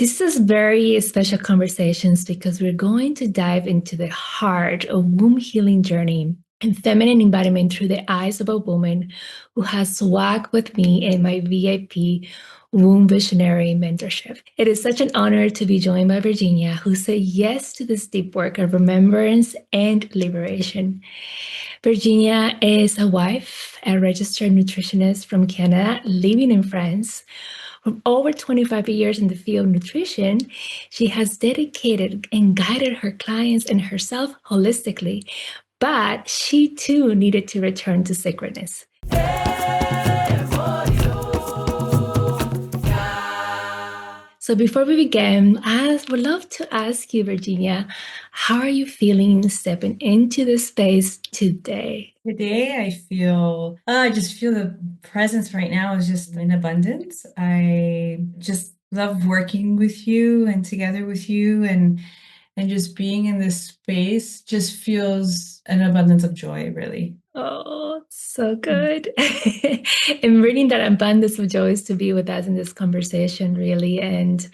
This is very special conversations because we're going to dive into the heart of womb healing journey and feminine embodiment through the eyes of a woman who has walked with me in my VIP womb visionary mentorship. It is such an honor to be joined by Virginia, who said yes to this deep work of remembrance and liberation. Virginia is a wife, a registered nutritionist from Canada, living in France. For over 25 years in the field of nutrition, she has dedicated and guided her clients and herself holistically, but she too needed to return to sacredness. So before we begin, I would love to ask you, Virginia, how are you feeling stepping into this space today? Today, I just feel the presence right now is just in abundance. I just love working with you and together with you and just being in this space just feels an abundance of joy, really. Oh, so good. And bringing that abundance of joy is to be with us in this conversation, really. And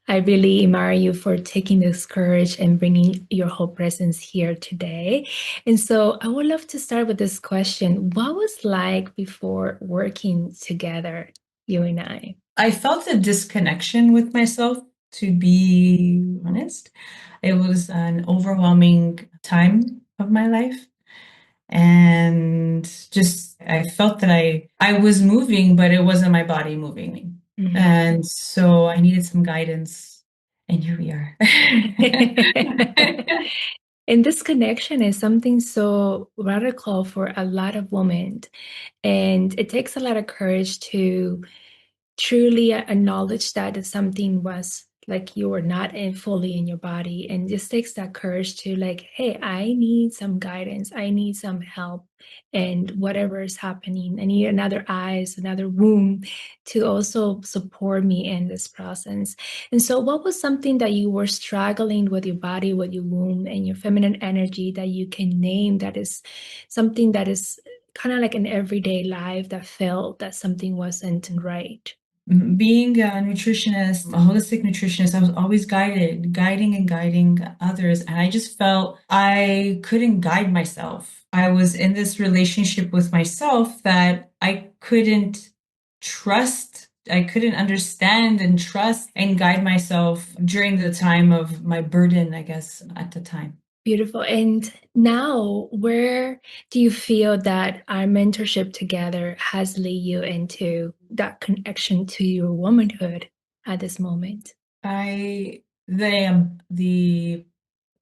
I really admire you for taking this courage and bringing your whole presence here today. And so I would love to start with this question. What was like before working together, you and I? I felt a disconnection with myself, to be honest. It was an overwhelming time of my life. And just I felt that I was moving, but it wasn't my body moving. Mhm. And so I needed some guidance, and here we are. And this connection is something so radical for a lot of women. And it takes a lot of courage to truly acknowledge that something was like you were not in fully in your body, and just takes that courage to like, hey, I need some guidance, I need some help, and whatever is happening, I need another eyes, another womb to also support me in this process. And so what was something that you were struggling with your body, with your womb and your feminine energy, that you can name, that is something that is kind of like an everyday life that felt that something wasn't right? Being a nutritionist, a holistic nutritionist, I was always guiding and guiding others. And I just felt I couldn't guide myself. I was in this relationship with myself that I couldn't trust. I couldn't understand and trust and guide myself during the time of my burden, I guess, at the time. Beautiful. And now, where do you feel that our mentorship together has led you into that connection to your womanhood at this moment? The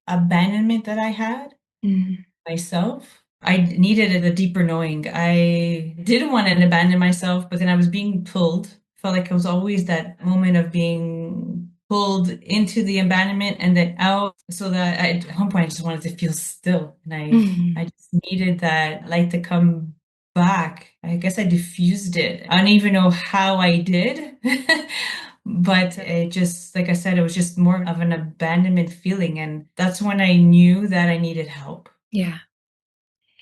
abandonment that I had Mm. myself. I needed a deeper knowing. I didn't want to abandon myself, but then I was being pulled. Felt like it was always that moment of being pulled into the abandonment and then out. So that at one point I just wanted to feel still. And I Mm. just needed that light to come back. I guess I diffused it. I don't even know how I did. But it just, like I said, it was just more of an abandonment feeling. And that's when I knew that I needed help. Yeah.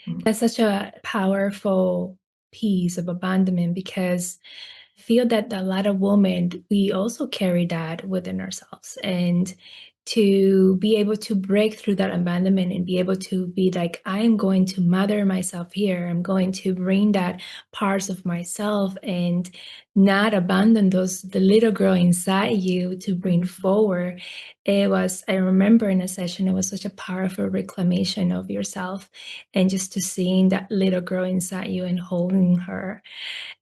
Mm. That's such a powerful piece of abandonment, because I feel that a lot of women, we also carry that within ourselves. And to be able to break through that abandonment and be able to be like, I'm going to mother myself here. I'm going to bring that parts of myself and not abandon those, the little girl inside you, to bring forward. It was, I remember in a session, it was such a powerful reclamation of yourself, and just to seeing that little girl inside you and holding her.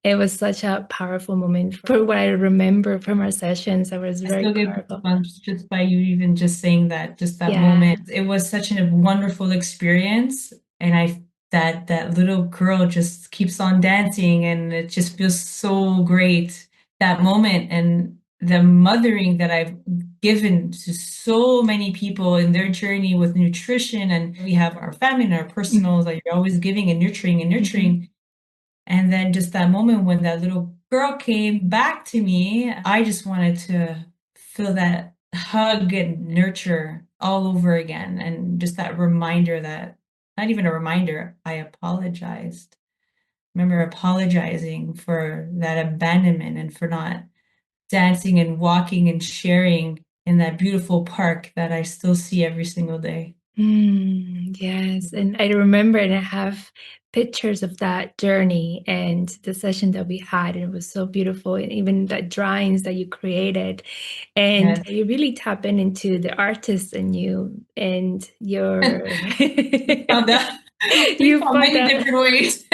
It was such a powerful moment for what I remember from our sessions. It was I very still get powerful. goosebumps just by you even just saying that, just that Yeah. moment. It was such a wonderful experience. And that little girl just keeps on dancing and it just feels so great. That moment and the mothering that I've given to so many people in their journey with nutrition. And we have our family and our personals that you're always giving and nurturing and Mhm. nurturing. And then just that moment when that little girl came back to me, I just wanted to feel that hug and nurture all over again. And just that reminder that, not even a reminder, I apologized. Remember apologizing for that abandonment and for not dancing and walking and sharing in that beautiful park that I still see every single day. Yes, and I remember, and I have pictures of that journey and the session that we had, and it was so beautiful, and even the drawings that you created, and Yes. you really tap into the artist in you and your We found out we you found find many out different ways.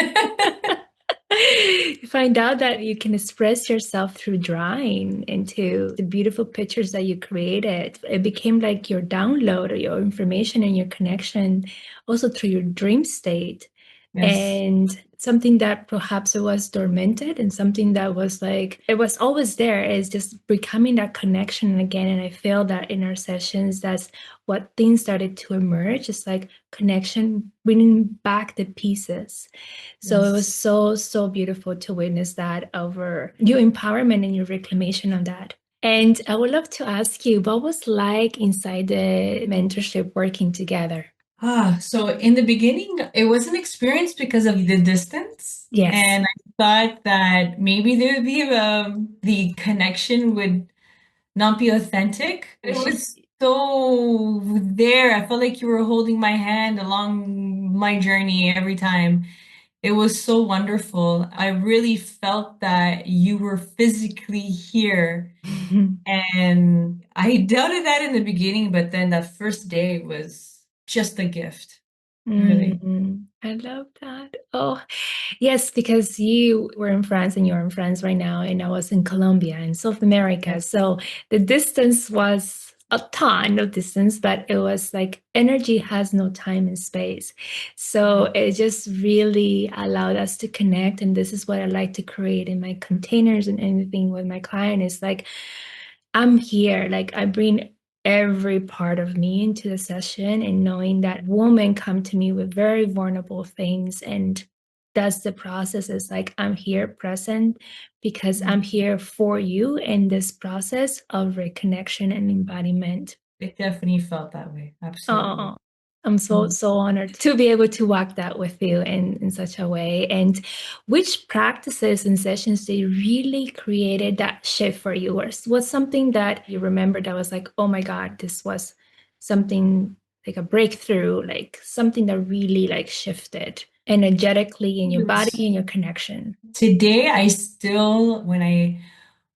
you find out that you can express yourself through drawing into the beautiful pictures that you created. It became like your download or your information and your connection also through your dream state. Yes. And something that perhaps it was dormanted and something that was like it was always there is just becoming that connection again. And I feel that in our sessions, that's what things started to emerge. It's like connection, bringing back the pieces. So it was Yes. so, so beautiful to witness that over your empowerment and your reclamation of that. And I would love to ask you, what was like inside the mentorship working together? So in the beginning, it was an experience because of the distance. Yes. And I thought that maybe there would be the connection would not be authentic. It was so there. I felt like you were holding my hand along my journey every time. It was so wonderful. I really felt that you were physically here. And I doubted that in the beginning, but then that first day was just a gift, really. I love that. Oh, yes, because you were in France and you're in France right now, and I was in Colombia in South America. Yes. So the distance was a ton of distance, but it was like energy has no time and space. So it just really allowed us to connect. And this is what I like to create in my containers and anything with my client is like, I'm here. Like I bring every part of me into the session and knowing that women come to me with very vulnerable things and that's the process is like I'm here present because I'm here for you in this process of reconnection and embodiment. It definitely felt that way. Absolutely. Oh, I'm so, Mhm. so honored to be able to walk that with you in such a way. And which practices and sessions they really created that shift for you? Or was something that you remember that was like, oh my God, this was something like a breakthrough, like something that really like shifted energetically in your body and your connection? Today, I still, when I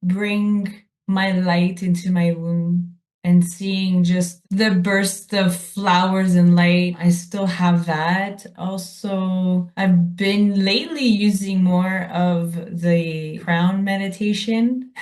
bring my light into my room and seeing just the burst of flowers and light, I still have that. Also, I've been lately using more of the crown meditation.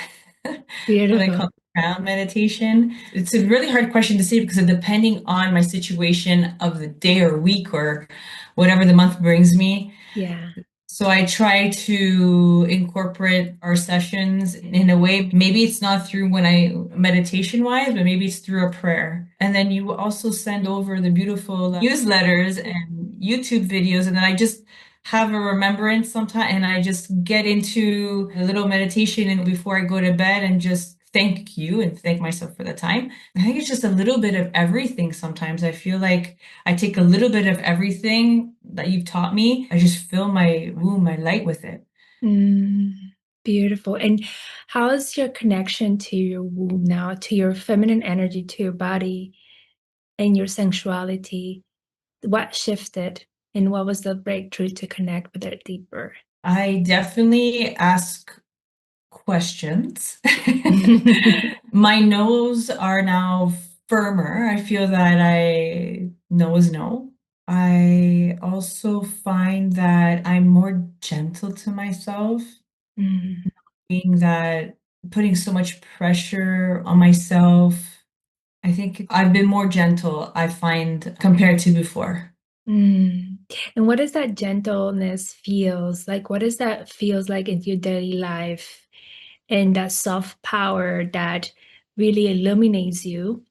What I Beautiful. call crown meditation. It's a really hard question to say because depending on my situation of the day or week or whatever the month brings me, Yeah. so I try to incorporate our sessions in a way. Maybe it's not through when I meditation wise, but maybe it's through a prayer. And then you also send over the beautiful newsletters and YouTube videos. And then I just have a remembrance sometime and I just get into a little meditation and before I go to bed and just thank you and thank myself for the time. I think it's just a little bit of everything sometimes. I feel like I take a little bit of everything that you've taught me. I just fill my room, my light with it. Mm, beautiful. And how's your connection to your womb now, to your feminine energy, to your body and your sensuality? What shifted and what was the breakthrough to connect with it deeper? I definitely ask questions. My no's are now firmer. I feel that I know is no. I also find that I'm more gentle to myself, Mm, being that putting so much pressure on myself. I think I've been more gentle, I find, compared to before. mm. And what does that gentleness feels like? What does that feels like in your daily life? And that soft power that really illuminates you.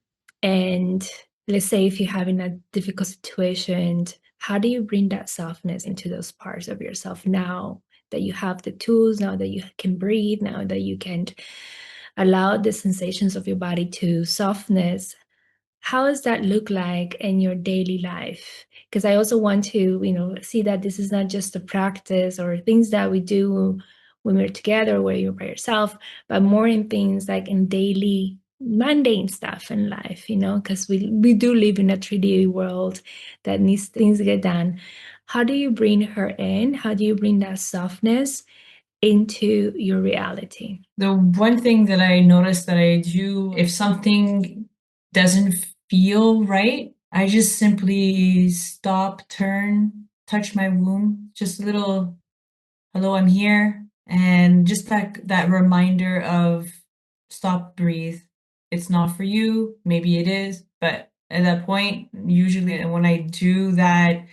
And let's say if you're having a difficult situation, how do you bring that softness into those parts of yourself now that you have the tools, now that you can breathe, now that you can allow the sensations of your body to softness? How does that look like in your daily life? Because I also want to, see that this is not just a practice or things that we do when we're together, where you're by yourself, but more in things like in daily mundane stuff in life, because we do live in a 3D world that needs things to get done. How do you bring her in? How do you bring that softness into your reality? The one thing that I noticed that I do, if something doesn't feel right, I just simply stop, turn, touch my womb, just a little, hello, I'm here. And just that reminder of stop, breathe. It's not for you. Maybe it is, but at that point, usually when I do that,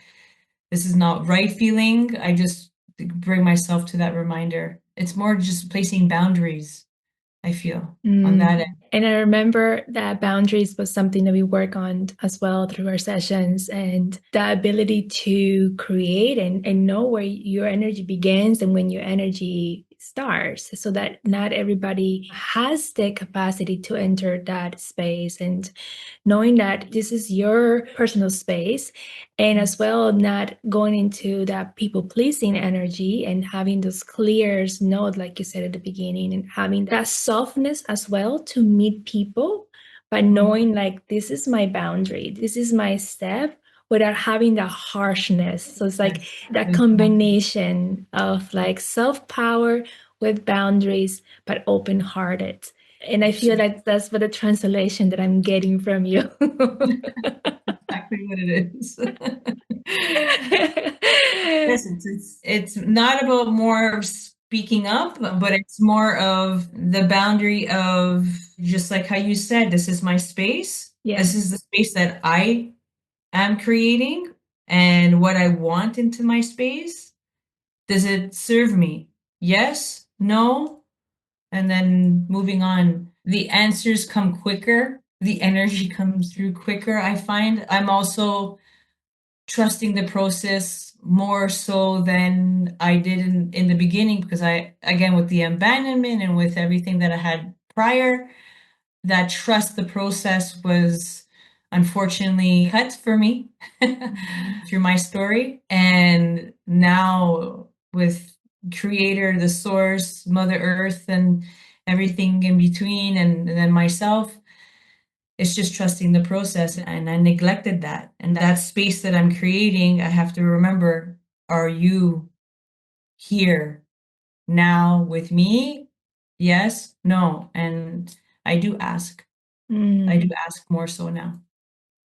this is not right feeling, I just bring myself to that reminder. It's more just placing boundaries, I feel, on that end. And I remember that boundaries was something that we work on as well through our sessions, and the ability to create and know where your energy begins and when your energy starts, so that not everybody has the capacity to enter that space, and knowing that this is your personal space, and as well not going into that people pleasing energy, and having those clears note like you said at the beginning, and having that softness as well to meet people, but knowing like this is my boundary, this is my step, without having the harshness. So it's like that combination of like self-power with boundaries but open-hearted. And I feel like that's what the translation that I'm getting from you. Exactly what it is. Yes, it's not about more of speaking up, but it's more of the boundary of just like how you said, this is my space. This is the space that I am creating and what I want into my space. Does it serve me? Yes, no, and then moving on. The answers come quicker. The energy comes through quicker. I find I'm also trusting the process more so than I did in the beginning because again, with the abandonment and with everything that I had prior, that trust the process was unfortunately cut for me through my story. And now with Creator, the Source, Mother Earth, and everything in between, and then myself, it's just trusting the process. And I neglected that. And that space that I'm creating, I have to remember, are you here now with me? Yes, no. And I do ask. I do ask more so now.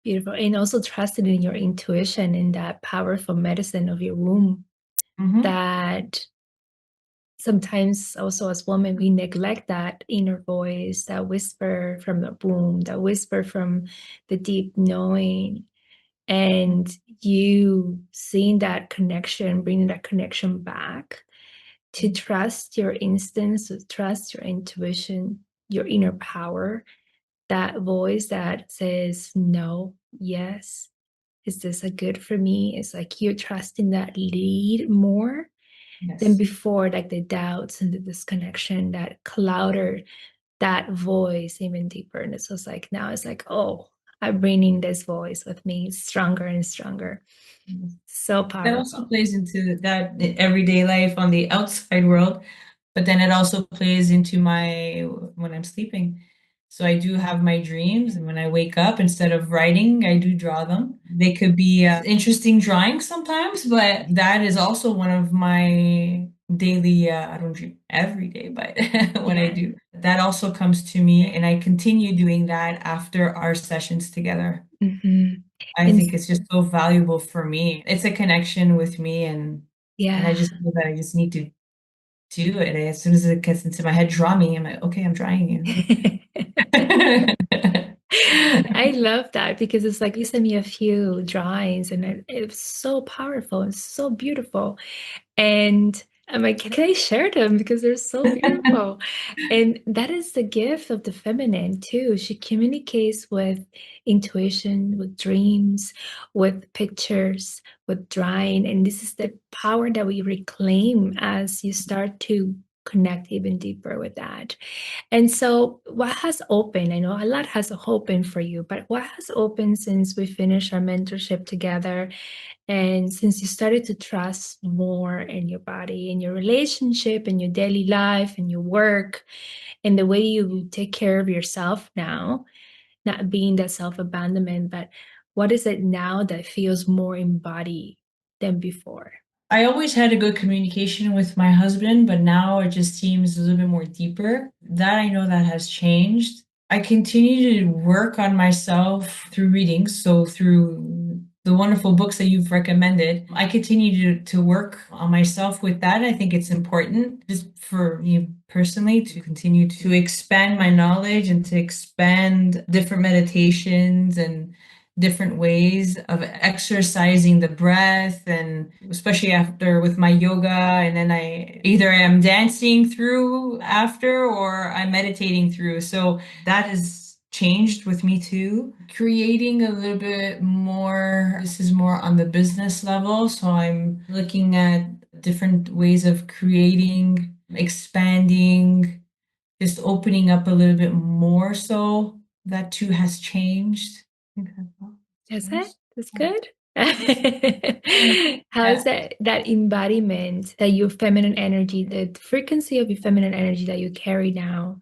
Beautiful. And also trusting in your intuition and that powerful medicine of your womb, that sometimes also as women, we neglect that inner voice, that whisper from the womb, that whisper from the deep knowing. And you seeing that connection, bringing that connection back, to trust your instincts, to trust your intuition, your inner power, that voice that says no, yes. Is this a good for me? It's like you're trusting that lead more than before, like the doubts and the disconnection that clouded that voice even deeper. And it's just like now it's like, oh, I'm bringing this voice with me stronger and stronger. So That also powerful. plays into that everyday life on the outside world, but then it also plays into my when I'm sleeping. So I do have my dreams, and when I wake up, instead of writing, I do draw them. They could be interesting drawings sometimes, but that is also one of my daily, I don't dream every day, but when I do, that also comes to me, and I continue doing that after our sessions together. I think it's just so valuable for me. It's a connection with me, and I just feel that I just need to do it. As soon as it gets into my head, draw me. I'm like, okay, I'm drawing you. I love that because it's like you sent me a few drawings and it's so powerful and so beautiful. And I'm like, can I share them because they're so beautiful? And that is the gift of the feminine too. She communicates with intuition, with dreams, with pictures, with drawing. And this is the power that we reclaim as you start to connect even deeper with that. And so, what has opened? I know a lot has opened for you, but what has opened since we finished our mentorship together and since you started to trust more in your body, in your relationship, in your daily life, in your work, and the way you take care of yourself now, not being that self-abandonment, but what is it now that feels more embodied than before? I always had a good communication with my husband, but now it just seems a little bit more deeper. That I know that has changed. I continue to work on myself through readings, so through the wonderful books that you've recommended. I continue to work on myself with that. I think it's important just for me personally to continue to expand my knowledge and to expand different meditations and different ways of exercising the breath, and especially after with my yoga, and then I either am dancing through after or I'm meditating through. So that has changed with me too. Creating a little bit more, this is more on the business level, so I'm looking at different ways of creating, expanding, just opening up a little bit more. So that too has changed. Okay. Is it? Yes. That's good. How is Yeah. that embodiment, that your feminine energy, the frequency of your feminine energy that you carry now?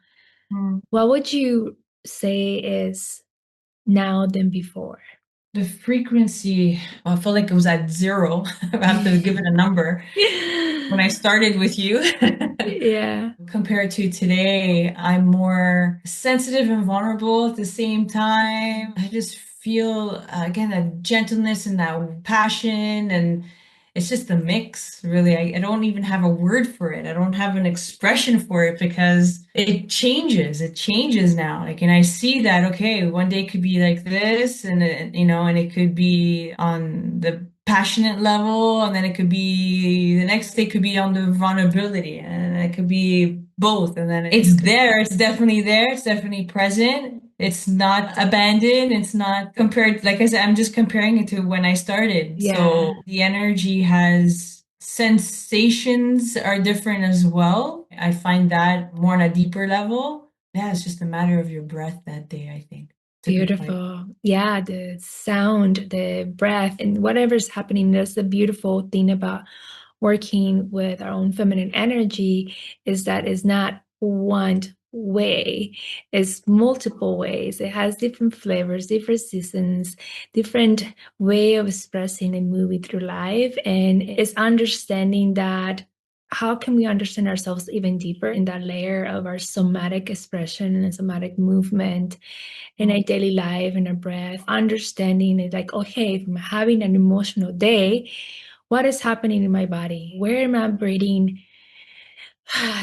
Mm. What would you say is now than before? The frequency, I felt like it was at zero. I have to give it a number. When I started with you, Yeah, compared to today, I'm more sensitive and vulnerable at the same time. I just feel, again, that gentleness and that passion. And it's just a mix, really. I don't even have a word for it. I don't have an expression for it because it changes. It changes now. Like, and I see that, okay, one day could be like this, and and it could be on the passionate level, and then it could be the next day could be on the vulnerability, and it could be both. And then it's there, it's definitely there, it's definitely present. It's not abandoned, it's not compared, like I said, I'm just comparing it to when I started. yeah, So the energy has sensations are different as well. I find that more on a deeper level. Yeah, it's just a matter of your breath that day, I think, to be quite. beautiful. Yeah, the sound, the breath, and whatever's happening. That's the beautiful thing about working with our own feminine energy, is that it's not one way, it's multiple ways. It has different flavors, different seasons, different way of expressing and moving through life. And it's understanding that how can we understand ourselves even deeper in that layer of our somatic expression and somatic movement in our daily life, in our breath, understanding it like, okay, if I'm having an emotional day, what is happening in my body? Where am I breathing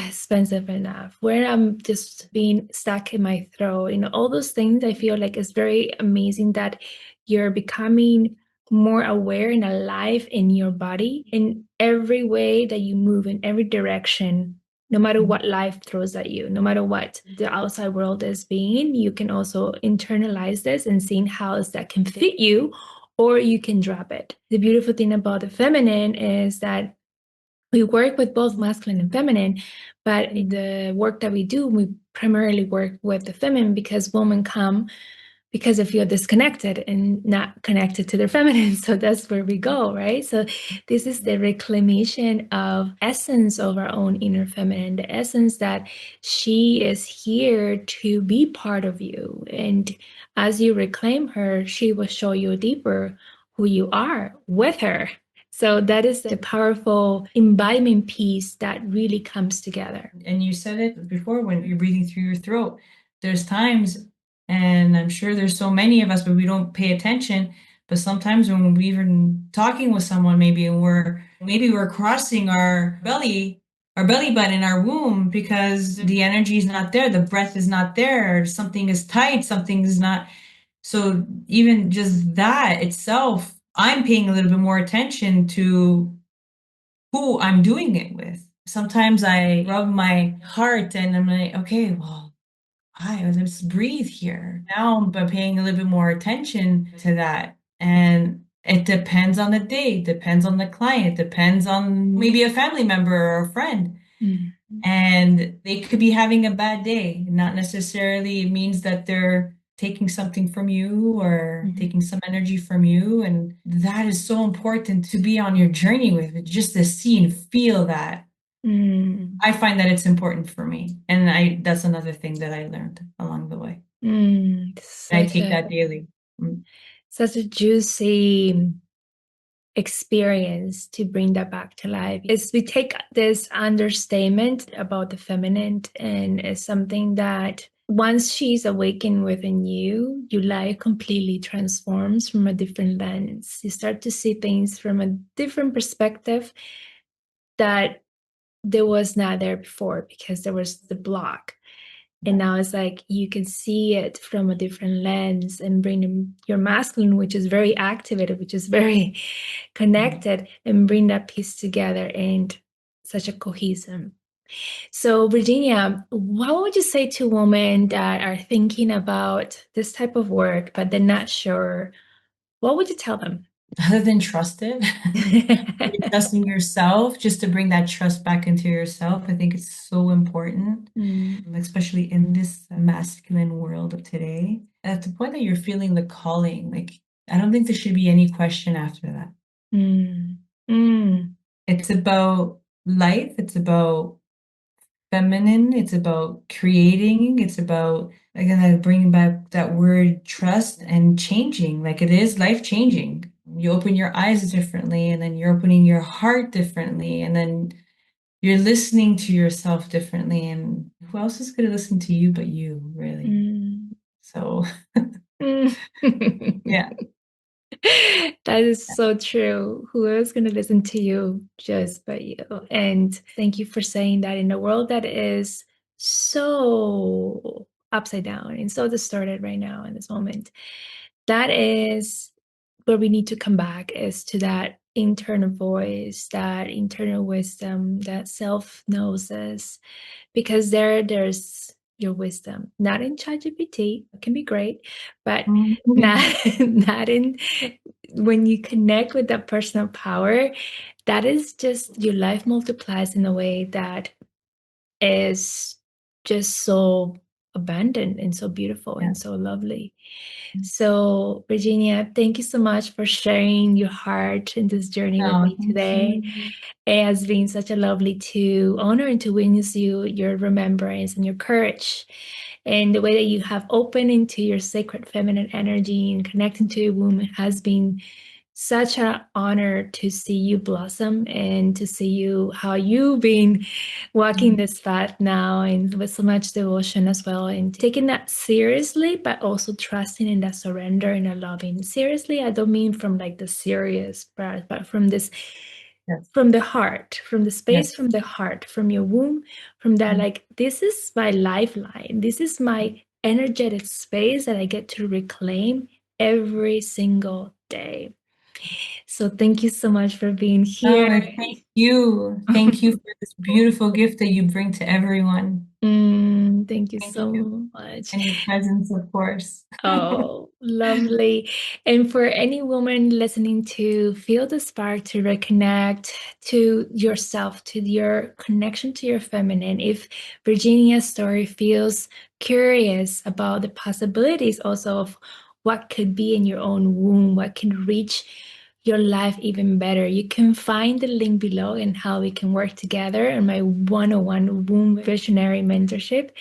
expensive enough? Where I'm just being stuck in my throat? All those things. I feel like it's very amazing that you're becoming more aware and alive in your body in every way that you move, in every direction. No matter what life throws at you, no matter what the outside world is being, you can also internalize this and seeing how that can fit you, or you can drop it. The beautiful thing about the feminine is that we work with both masculine and feminine, but in the work that we do, we primarily work with the feminine because women come because they feel disconnected and not connected to their feminine. So that's where we go, right? So this is the reclamation of essence of our own inner feminine, the essence that she is here to be part of you. And as you reclaim her, she will show you deeper who you are with her. So that is the powerful embodiment piece that really comes together. And you said it before, when you're breathing through your throat, there's times, and I'm sure there's so many of us, but we don't pay attention. But sometimes when we're even talking with someone, maybe, and we're crossing our belly button in our womb because the energy is not there, the breath is not there, something is tight, something is not. So even just that itself, I'm paying a little bit more attention to who I'm doing it with. Sometimes I rub my heart and I'm like, okay, well, let's breathe here. Now I'm paying a little bit more attention to that. And it depends on the day, depends on the client, depends on maybe a family member or a friend. Mm. And they could be having a bad day. Not necessarily it means that they're taking something from you or Mhm. taking some energy from you. And that is so important to be on your journey with it, just to see and feel that. Mm. I find that it's important for me. And that's another thing that I learned along the way. Mm. And I Such take a that daily. Mm. such a juicy experience to bring that back to life. Is we take this understatement about the feminine, and it's something that once she's awakened within you, your life completely transforms from a different lens. You start to see things from a different perspective that there was not there before because there was the block. And now it's like you can see it from a different lens and bring your masculine, which is very activated, which is very connected, and bring that piece together and such a cohesion. So, Virginia, what would you say to women that are thinking about this type of work, but they're not sure? What would you tell them? Other than trust it, trusting yourself, just to bring that trust back into yourself, I think it's so important, Mm, especially in this masculine world of today. At the point that you're feeling the calling, like, I don't think there should be any question after that. mm, mm, It's about life, it's about feminine, it's about creating, it's about, again, like bringing back that word trust and changing. Like it is life changing. You open your eyes differently, and then you're opening your heart differently, and then you're listening to yourself differently. And who else is going to listen to you but you, really? mm, So, mm. yeah. That is so true. Who is going to listen to you just but you? And thank you for saying that in a world that is so upside down and so distorted right now in this moment. That is where we need to come back is to that internal voice, that internal wisdom, that self-gnosis, because there's your wisdom, not in ChatGPT, it can be great, but not Mhm. not in when you connect with that personal power, that is just your life multiplies in a way that is just so abundant and so beautiful Yeah. and so lovely. So, Virginia, thank you so much for sharing your heart in this journey with Oh, me thank today. you. It has been such a lovely to honor and to witness you, your remembrance and your courage, and the way that you have opened into your sacred feminine energy and connecting to your womb has been such an honor to see you blossom and to see you how you've been walking this path now and with so much devotion as well and taking that seriously but also trusting in that surrender and that loving seriously. I don't mean from like the serious part, but from this, Yes. from the heart, from the space, Yes. from the heart, from your womb, from that, like, this is my lifeline, this is my energetic space that I get to reclaim every single day. So thank you so much for being Oh, here. and thank you. Thank you for this beautiful gift that you bring to everyone. Thank you Thank you. so much. And your presence, of course. Oh, lovely. And for any woman listening to feel the spark to reconnect to yourself, to your connection to your feminine, if Virginia's story feels curious about the possibilities also of what could be in your own womb, what can reach your life even better, you can find the link below and how we can work together in my 101 womb visionary mentorship.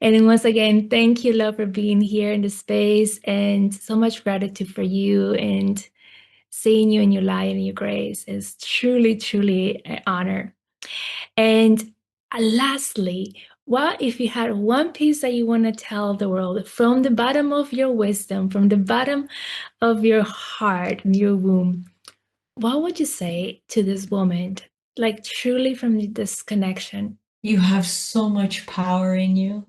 And then once again, thank you, love, for being here in the space, and so much gratitude for you, and seeing you in your light and your grace is truly, truly an honor. And lastly, what if you had one piece that you want to tell the world from the bottom of your wisdom, from the bottom of your heart and your womb? What would you say to this woman, like truly from this connection? You have so much power in you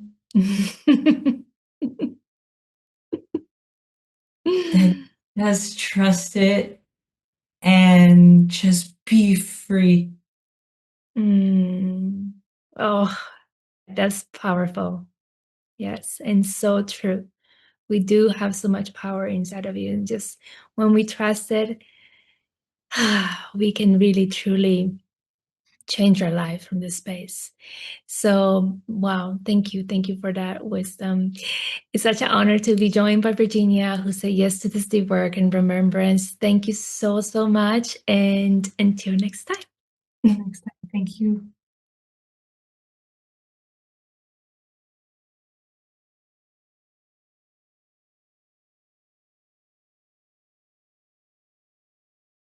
that just trust it and just be free. Mm. Oh, that's powerful. Yes, and so true. We do have so much power inside of you. And just when we trust it, we can really truly change our life from this space. So, wow, thank you. Thank you for that wisdom. It's such an honor to be joined by Virginia, who said yes to this deep work and remembrance. Thank you so, so much. And until next time. Next time. Thank you.